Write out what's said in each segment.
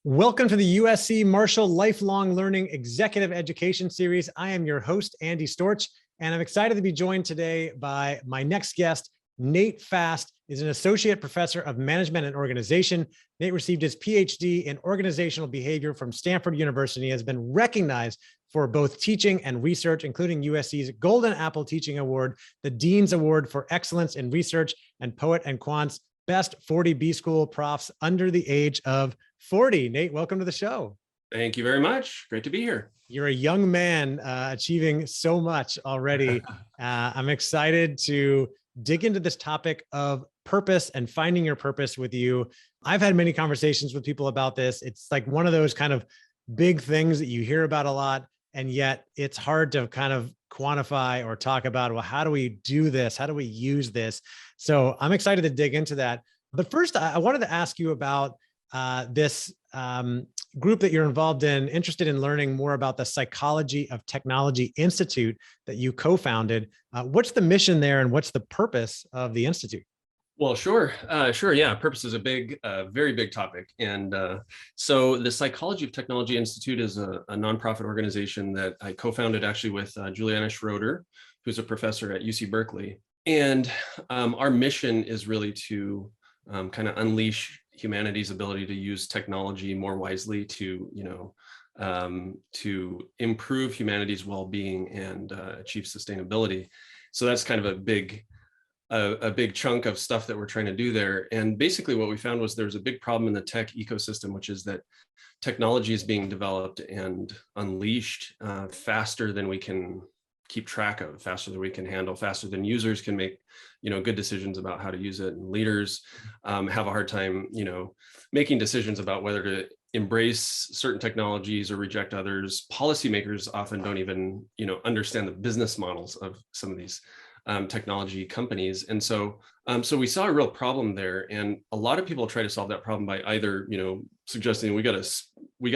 Welcome to the USC Marshall Lifelong Learning Executive Education Series. I am your host, Andy Storch, and I'm excited to be joined today by my next guest. Nate Fast is an associate professor of management and organization. Nate received his PhD in organizational behavior from Stanford University and has been recognized for both teaching and research, including USC's Golden Apple Teaching Award, the Dean's Award for Excellence in Research, and Poet and Quant's Best 40 B-School Profs Under the Age of 40. Nate, welcome to the show. Thank you very much. Great to be here. You're a young man achieving so much already. I'm excited to dig into this topic of purpose and finding your purpose with you. I've had many conversations with people about this. It's like one of those kind of big things that you hear about a lot, and yet it's hard to kind of quantify or talk about, well, how do we do this? How do we use this? So I'm excited to dig into that. But first, I wanted to ask you about this group that you're involved in, interested in learning more about the Psychology of Technology Institute that you co-founded. What's the mission there and what's the purpose of the Institute? Well, sure. Yeah. Purpose is a big, very big topic. And so the Psychology of Technology Institute is a nonprofit organization that I co-founded actually with Juliana Schroeder, who's a professor at UC Berkeley. And our mission is really to kind of unleash humanity's ability to use technology more wisely to improve humanity's well-being and achieve sustainability. So that's kind of a big chunk of stuff that we're trying to do there. And basically what we found was there's a big problem in the tech ecosystem, which is that technology is being developed and unleashed faster than we can keep track of, faster than we can handle, faster than users can make, good decisions about how to use it. And leaders have a hard time, making decisions about whether to embrace certain technologies or reject others. Policymakers often don't even, understand the business models of some of these technology companies. And so we saw a real problem there. And a lot of people try to solve that problem by either, suggesting we got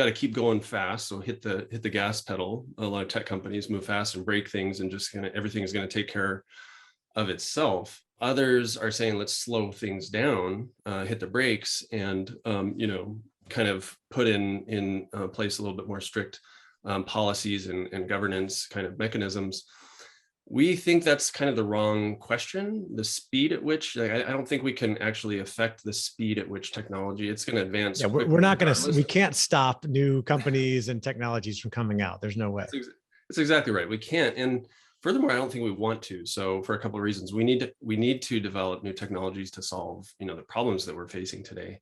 to keep going fast. So hit the gas pedal. A lot of tech companies move fast and break things and just kind of everything is going to take care of itself. Others are saying, let's slow things down, hit the brakes and, kind of put in place a little bit more strict policies and governance kind of mechanisms. We think that's kind of the wrong question. The speed at which, I don't think we can actually affect the speed at which technology, it's going to advance. Yeah, we're not going to, we can't stop new companies and technologies from coming out. There's no way. That's exactly right. We can't. And furthermore, I don't think we want to. So for a couple of reasons, we need to develop new technologies to solve, the problems that we're facing today.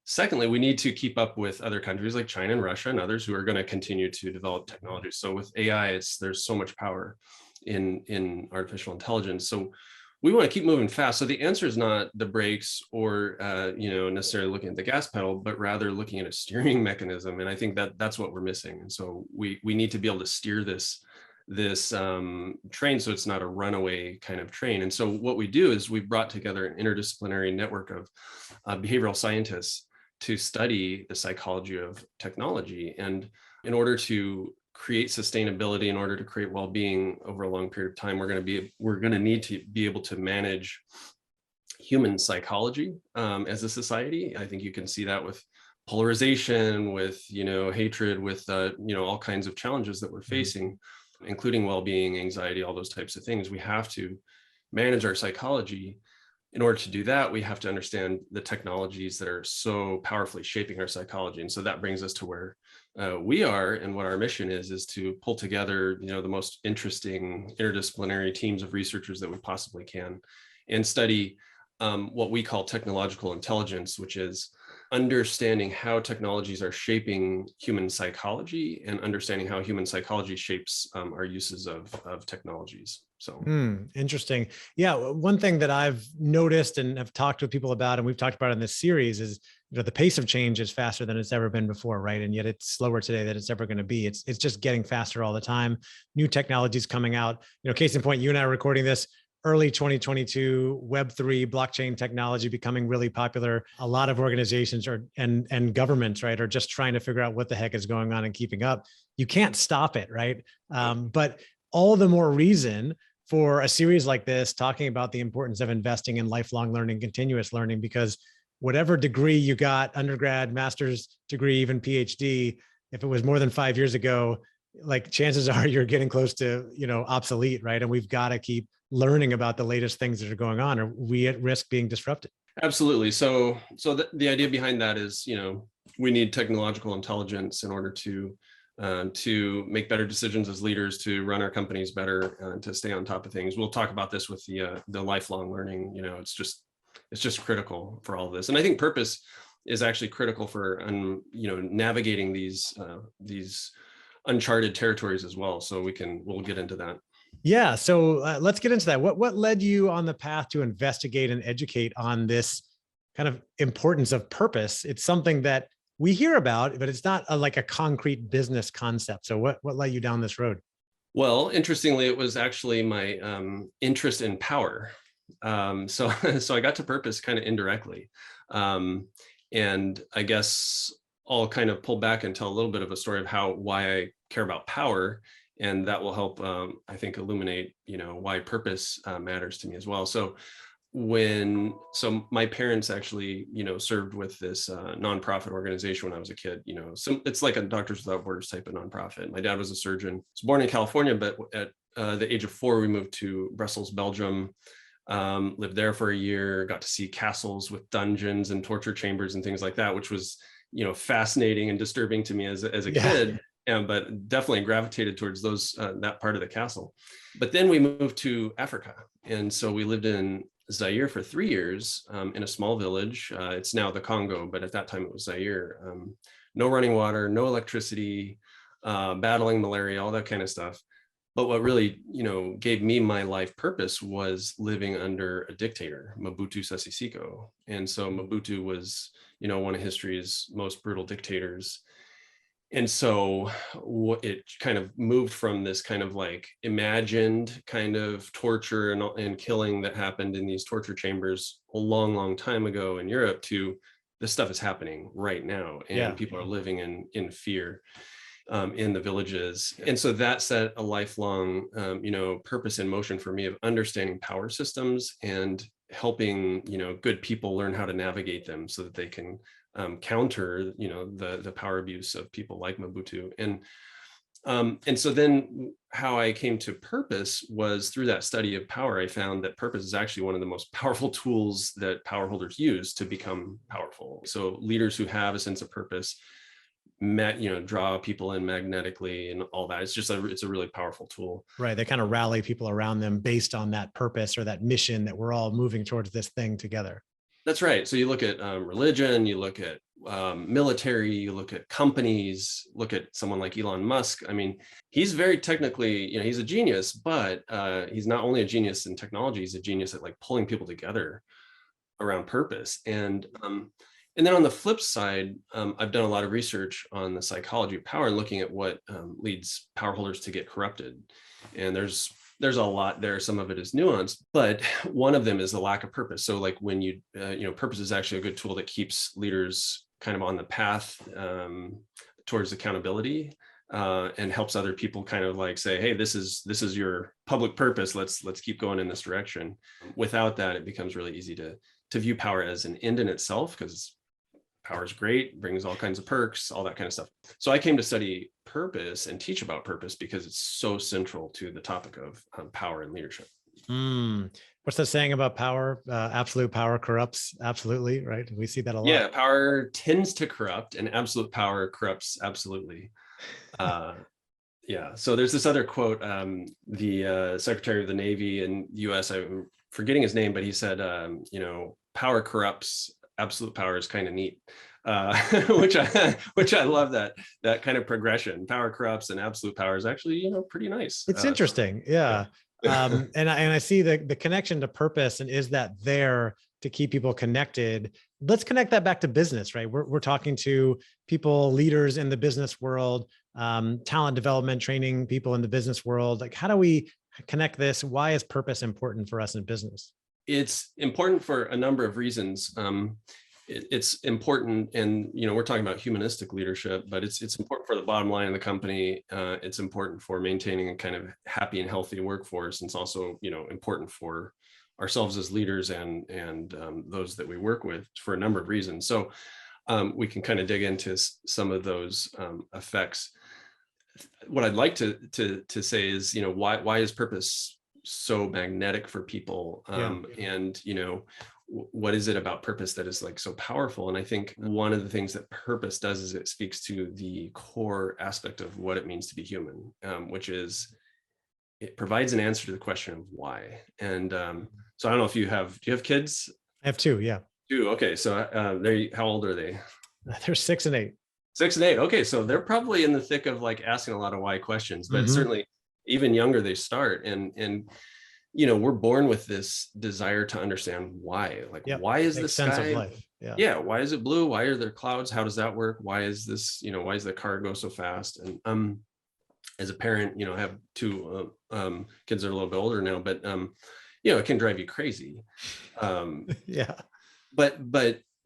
Secondly, we need to keep up with other countries like China and Russia and others who are going to continue to develop technology. So with AI, there's so much power in artificial intelligence. So we want to keep moving fast. So the answer is not the brakes or necessarily looking at the gas pedal, but rather looking at a steering mechanism. And I think that's what we're missing. And so we need to be able to steer this train so it's not a runaway kind of train. And so what we do is we brought together an interdisciplinary network of behavioral scientists to study the psychology of technology. And in order to create sustainability, in order to create well-being over a long period of time, we're going to need to be able to manage human psychology as a society. I think you can see that with polarization, with hatred, with all kinds of challenges that we're facing, including well-being, anxiety, all those types of things. We have to manage our psychology. In order to do that, we have to understand the technologies that are so powerfully shaping our psychology. And so that brings us to where we are, and what our mission is to pull together, the most interesting interdisciplinary teams of researchers that we possibly can, and study what we call technological intelligence, which is understanding how technologies are shaping human psychology and understanding how human psychology shapes our uses of technologies. So interesting. Yeah. One thing that I've noticed and have talked with people about, and we've talked about in this series, is, the pace of change is faster than it's ever been before, right? And yet it's slower today than it's ever going to be. It's just getting faster all the time. New technologies coming out. Case in point, you and I are recording this early 2022, Web3 blockchain technology becoming really popular. A lot of organizations and governments, right, are just trying to figure out what the heck is going on and keeping up. You can't stop it, right? But all the more reason for a series like this, talking about the importance of investing in lifelong learning, continuous learning, because whatever degree you got, undergrad, master's degree, even PhD, if it was more than 5 years ago, like chances are you're getting close to, obsolete, right? And we've got to keep learning about the latest things that are going on, or we at risk being disrupted. Absolutely. So the idea behind that is, we need technological intelligence in order to make better decisions as leaders, to run our companies better, to stay on top of things. We'll talk about this with the lifelong learning. It's just critical for all of this. And I think purpose is actually critical for navigating these uncharted territories as well. So we'll get into that. Yeah. So let's get into that. What led you on the path to investigate and educate on this kind of importance of purpose? It's something that we hear about, but it's not like a concrete business concept. So what led you down this road? Well, interestingly, it was actually my interest in power. So I got to purpose kind of indirectly. And I guess I'll kind of pull back and tell a little bit of a story of why I care about power. And that will help, I think, illuminate, why purpose matters to me as well. So my parents actually, served with this nonprofit organization when I was a kid. So it's like a Doctors Without Borders type of nonprofit. My dad was a surgeon. I was born in California, but at the age of 4, we moved to Brussels, Belgium. Lived there for a year. Got to see castles with dungeons and torture chambers and things like that, which was, fascinating and disturbing to me as a kid. But definitely gravitated towards that part of the castle. But then we moved to Africa, and so we lived in Zaire for 3 years in a small village. It's now the Congo, but at that time it was Zaire. No running water, no electricity, battling malaria, all that kind of stuff. But what really, gave me my life purpose was living under a dictator, Mobutu Sese Seko. And so Mobutu was, one of history's most brutal dictators. And so it kind of moved from this kind of like imagined kind of torture and killing that happened in these torture chambers a long, long time ago in Europe to this stuff is happening right now. And people are living in fear in the villages. And so that set a lifelong, purpose in motion for me of understanding power systems and helping, good people learn how to navigate them so that they can counter, the power abuse of people like Mobutu. And so then how I came to purpose was through that study of power. I found that purpose is actually one of the most powerful tools that power holders use to become powerful. So leaders who have a sense of purpose, draw people in magnetically and all that. It's a really powerful tool. Right. They kind of rally people around them based on that purpose or that mission that we're all moving towards this thing together. That's right. So you look at religion, you look at military, you look at companies, look at someone like Elon Musk. I mean, he's very technically, he's a genius, but he's not only a genius in technology, he's a genius at like pulling people together around purpose. And then on the flip side, I've done a lot of research on the psychology of power and looking at what leads power holders to get corrupted. And there's a lot there. Some of it is nuanced, but one of them is the lack of purpose. So like when purpose is actually a good tool that keeps leaders kind of on the path towards accountability and helps other people kind of like say, hey, this is your public purpose. Let's keep going in this direction. Without that, it becomes really easy to view power as an end in itself, because power is great, brings all kinds of perks, all that kind of stuff. So I came to study purpose and teach about purpose because it's so central to the topic of power and leadership. What's the saying about power? Absolute power corrupts. Absolutely, right? We see that a lot. Yeah, power tends to corrupt and absolute power corrupts absolutely. Yeah, so there's this other quote, the Secretary of the Navy in the US, I'm forgetting his name, but he said, power corrupts, absolute power is kind of neat, which I love that kind of progression. Power corrupts and absolute power is actually, pretty nice. It's interesting. Yeah. And I see the connection to purpose, and is that there to keep people connected? Let's connect that back to business, right? We're talking to people, leaders in the business world, talent development, training people in the business world. Like, how do we connect this? Why is purpose important for us in business? It's important for a number of reasons. It's important, and we're talking about humanistic leadership, but it's important for the bottom line of the company. It's important for maintaining a kind of happy and healthy workforce. And it's also important for ourselves as leaders and those that we work with for a number of reasons. So we can kind of dig into some of those effects. What I'd like to say is, why is purpose so magnetic for people? And, what is it about purpose that is like so powerful? And I think one of the things that purpose does is it speaks to the core aspect of what it means to be human, which is it provides an answer to the question of why. And so I don't know if do you have kids? I have two. Yeah. Two. Okay. So how old are they? They're 6 and 8. 6 and 8. Okay. So they're probably in the thick of like asking a lot of why questions, but certainly even younger, they start. And we're born with this desire to understand why, like, why is the sense sky, of life? why is it blue? Why are there clouds? How does that work? Why is this, why does the car go so fast? And as a parent, I have two kids that are a little bit older now, but it can drive you crazy.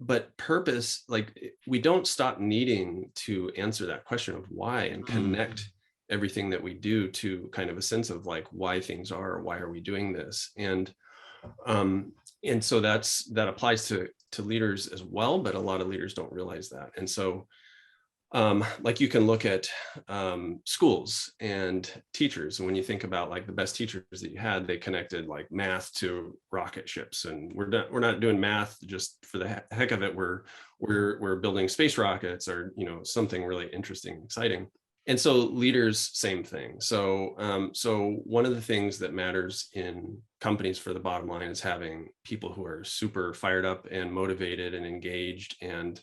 But purpose, like, we don't stop needing to answer that question of why and connect everything that we do to kind of a sense of like why things are, why are we doing this? And so that applies to leaders as well, but a lot of leaders don't realize that. And so like you can look at schools and teachers, and when you think about like the best teachers that you had, they connected like math to rocket ships. And we're not doing math just for the heck of it. We're building space rockets or something really interesting, exciting. And so leaders, same thing. So one of the things that matters in companies for the bottom line is having people who are super fired up and motivated and engaged and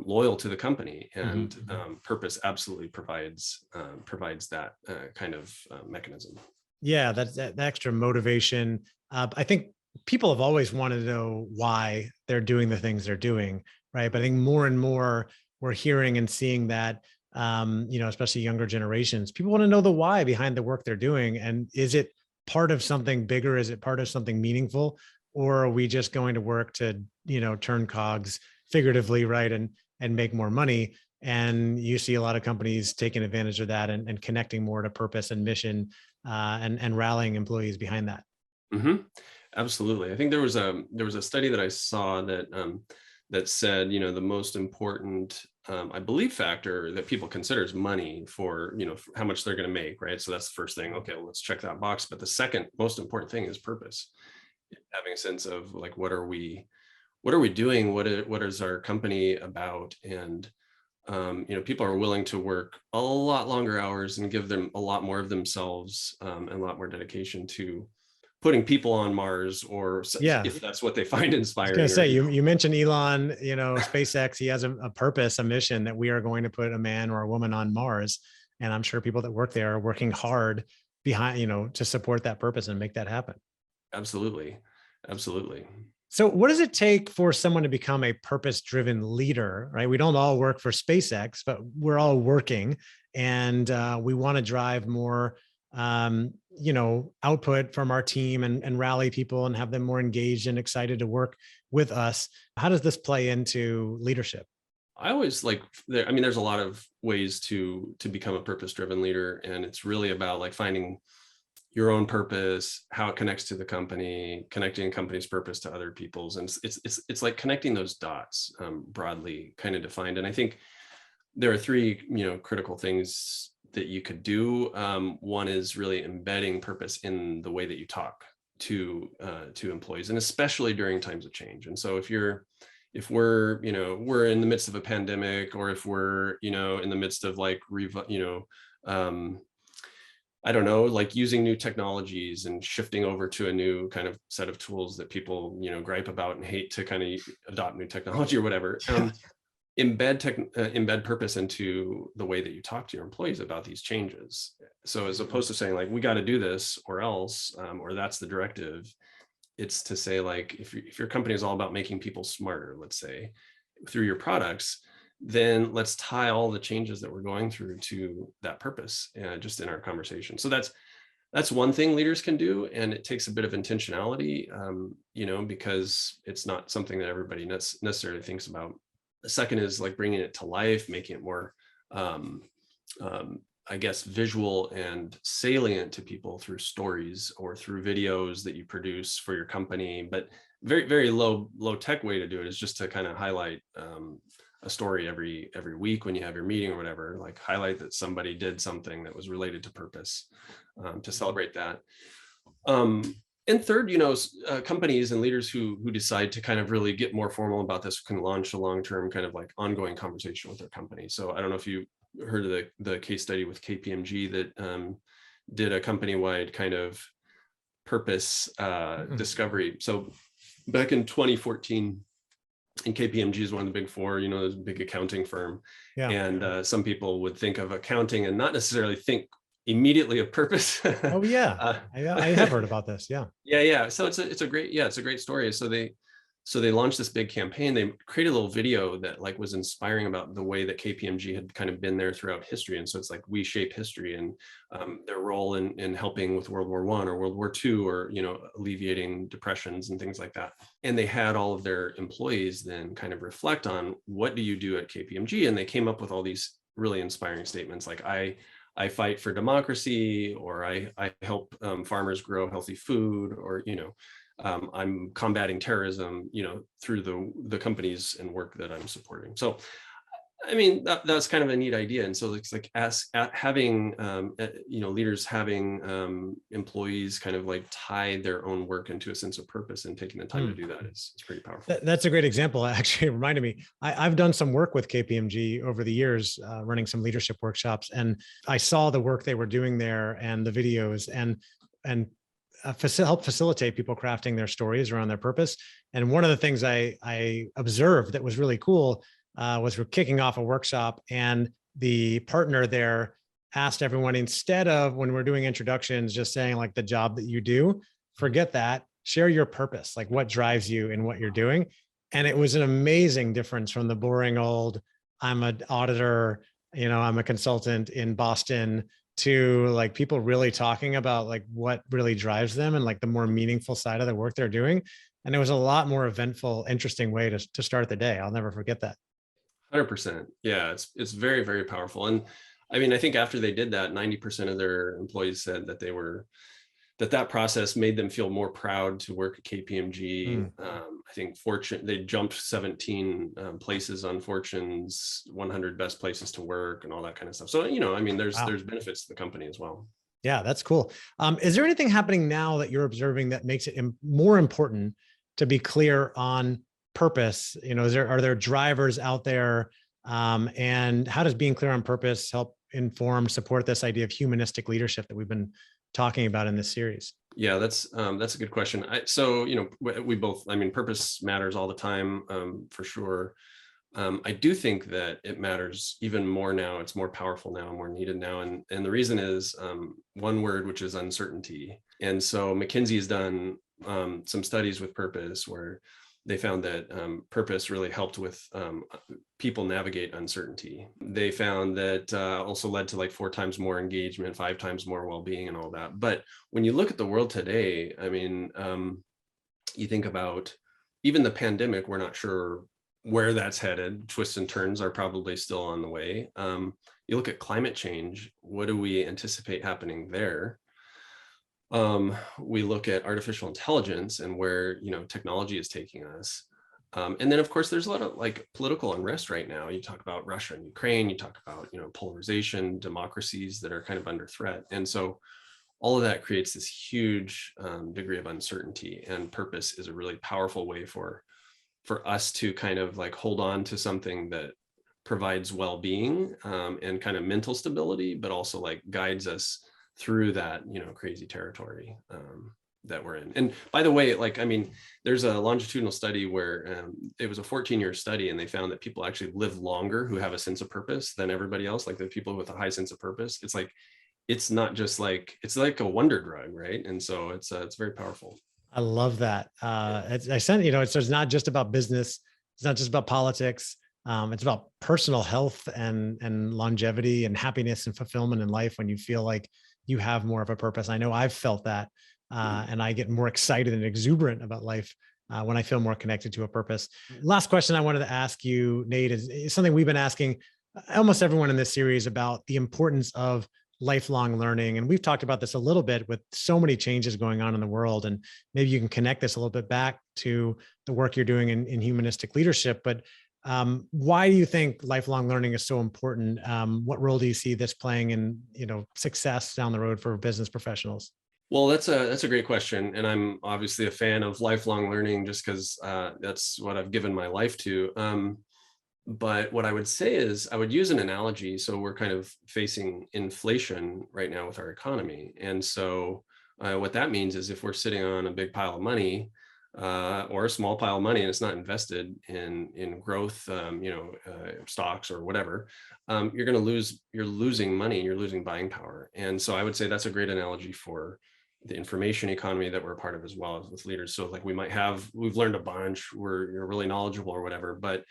loyal to the company. And purpose absolutely provides that kind of mechanism. Yeah, that's that extra motivation. I think people have always wanted to know why they're doing the things they're doing, right? But I think more and more we're hearing and seeing that, especially younger generations, people want to know the why behind the work they're doing. And is it part of something bigger? Is it part of something meaningful? Or are we just going to work to, turn cogs figuratively, right? And make more money. And you see a lot of companies taking advantage of that and connecting more to purpose and mission and rallying employees behind that. Absolutely. I think there was a study that I saw that said, the most important, I believe, factor that people consider is money for how much they're going to make, right? So that's the first thing. Okay, well, let's check that box. But the second most important thing is purpose. Having a sense of like, what are we doing? What is our company about? And people are willing to work a lot longer hours and give them a lot more of themselves and a lot more dedication to putting people on Mars, or if that's what they find inspiring. I was going to say, you mentioned Elon, SpaceX, he has a purpose, a mission that we are going to put a man or a woman on Mars. And I'm sure people that work there are working hard behind, to support that purpose and make that happen. Absolutely. So what does it take for someone to become a purpose-driven leader, right? We don't all work for SpaceX, but we're all working, and we want to drive more, output from our team and rally people and have them more engaged and excited to work with us. How does this play into leadership? I always there's a lot of ways to become a purpose-driven leader, and it's really about like finding your own purpose, how it connects to the company, connecting company's purpose to other people's. And it's like connecting those dots, broadly kind of defined. And I think there are three, critical things that you could do. One is really embedding purpose in the way that you talk to employees, and especially during times of change. And so if we're in the midst of a pandemic, or if we're, in the midst of like, I don't know, like using new technologies and shifting over to a new kind of set of tools that people, gripe about and hate to kind of adopt new technology or whatever. Embed purpose into the way that you talk to your employees about these changes. So as opposed to saying like, we got to do this or else, or that's the directive, it's to say like, if your company is all about making people smarter, let's say, through your products, then let's tie all the changes that we're going through to that purpose, just in our conversation. So that's one thing leaders can do, and it takes a bit of intentionality, because it's not something that everybody necessarily thinks about. The second is like bringing it to life, making it more I guess, visual and salient to people through stories or through videos that you produce for your company. But very, very low tech way to do it is just to kind of highlight a story every week when you have your meeting or whatever, like highlight that somebody did something that was related to purpose, to celebrate that. And third, companies and leaders who decide to kind of really get more formal about this can launch a long-term kind of like ongoing conversation with their company. So I don't know if you heard of the case study with KPMG that did a company-wide kind of purpose discovery. So back in 2014, and KPMG is one of the big four, this big accounting firm. Yeah. And some people would think of accounting and not necessarily think immediately of purpose. Oh yeah, I have heard about this. Yeah. Yeah. So it's a great story. So they launched this big campaign. They created a little video that like was inspiring about the way that KPMG had kind of been there throughout history. And so it's like we shape history, and their role in helping with World War I or World War II, or alleviating depressions and things like that. And they had all of their employees then kind of reflect on, what do you do at KPMG? And they came up with all these really inspiring statements like, I fight for democracy, or I help farmers grow healthy food, or I'm combating terrorism, through the companies and work that I'm supporting. So, I mean, that's kind of a neat idea. And so it's like having, leaders having employees kind of like tie their own work into a sense of purpose, and taking the time to do that is pretty powerful. That's a great example. Actually, it reminded me, I've done some work with KPMG over the years, running some leadership workshops, and I saw the work they were doing there and the videos, and help facilitate people crafting their stories around their purpose. And one of the things I observed that was really cool was we're kicking off a workshop, and the partner there asked everyone, instead of, when we're doing introductions, just saying like the job that you do, forget that, share your purpose, like what drives you in what you're doing. And it was an amazing difference from the boring old, I'm an auditor, I'm a consultant in Boston, to like people really talking about like what really drives them and like the more meaningful side of the work they're doing. And it was a lot more eventful, interesting way to start the day. I'll never forget that. 100%. Yeah, it's very, very powerful. And I mean, I think after they did that, 90% of their employees said that that process made them feel more proud to work at KPMG. I think they jumped 17 places on Fortune's 100 best places to work and all that kind of stuff. So, I mean, there's benefits to the company as well. Yeah, that's cool. Is there anything happening now that you're observing that makes it more important to be clear on purpose? Are there drivers out there? And how does being clear on purpose help support this idea of humanistic leadership that we've been talking about in this series? Yeah, that's a good question. We both, purpose matters all the time, for sure. I do think that it matters even more now. It's more powerful now, more needed now. And the reason is one word, which is uncertainty. And so McKinsey has done some studies with purpose where they found that purpose really helped with people navigate uncertainty. They found that also led to like 4 times more engagement, 5 times more well-being and all that. But when you look at the world today, I mean, you think about even the pandemic, we're not sure where that's headed. Twists and turns are probably still on the way. You look at climate change, what do we anticipate happening there? We look at artificial intelligence and where technology is taking us, and then of course there's a lot of like political unrest right now. You talk about Russia and Ukraine, you talk about polarization, democracies that are kind of under threat, and so all of that creates this huge degree of uncertainty. And purpose is a really powerful way for us to kind of like hold on to something that provides well-being and kind of mental stability, but also like guides us through that, crazy territory that we're in. And by the way, there's a longitudinal study where it was a 14-year study, and they found that people actually live longer who have a sense of purpose than everybody else. Like the people with a high sense of purpose, it's not just like, it's like a wonder drug, right? And so it's very powerful. I love that. It's not just about business. It's not just about politics. It's about personal health and longevity and happiness and fulfillment in life when you feel like you have more of a purpose. I know I've felt that, and I get more excited and exuberant about life when I feel more connected to a purpose. Last question I wanted to ask you, Nate, is something we've been asking almost everyone in this series about the importance of lifelong learning. And we've talked about this a little bit with so many changes going on in the world. And maybe you can connect this a little bit back to the work you're doing in humanistic leadership. But why do you think lifelong learning is so important? What role do you see this playing in, success down the road for business professionals? Well, that's a great question. And I'm obviously a fan of lifelong learning just because that's what I've given my life to. But what I would say is I would use an analogy. So we're kind of facing inflation right now with our economy. And so what that means is if we're sitting on a big pile of money or a small pile of money and it's not invested in growth, stocks or whatever, you're losing money, you're losing buying power. And so I would say that's a great analogy for the information economy that we're a part of as well as with leaders. So like we've learned a bunch, you're really knowledgeable or whatever, but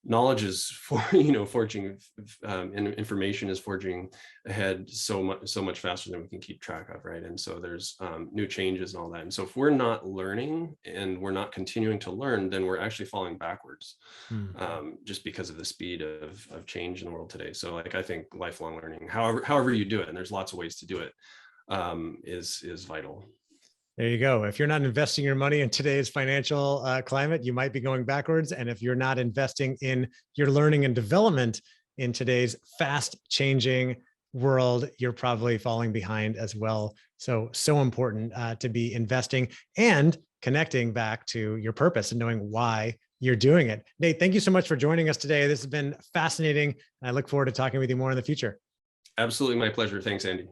knowledge is forging, and information is forging ahead so much faster than we can keep track of, right? And so there's new changes and all that. And so if we're not learning and we're not continuing to learn, then we're actually falling backwards, just because of the speed of change in the world today. So like I think lifelong learning, however you do it, and there's lots of ways to do it, is vital. There you go. If you're not investing your money in today's financial climate, you might be going backwards. And if you're not investing in your learning and development in today's fast changing world, you're probably falling behind as well. So important to be investing and connecting back to your purpose and knowing why you're doing it. Nate, thank you so much for joining us today. This has been fascinating. I look forward to talking with you more in the future. Absolutely my pleasure. Thanks, Andy.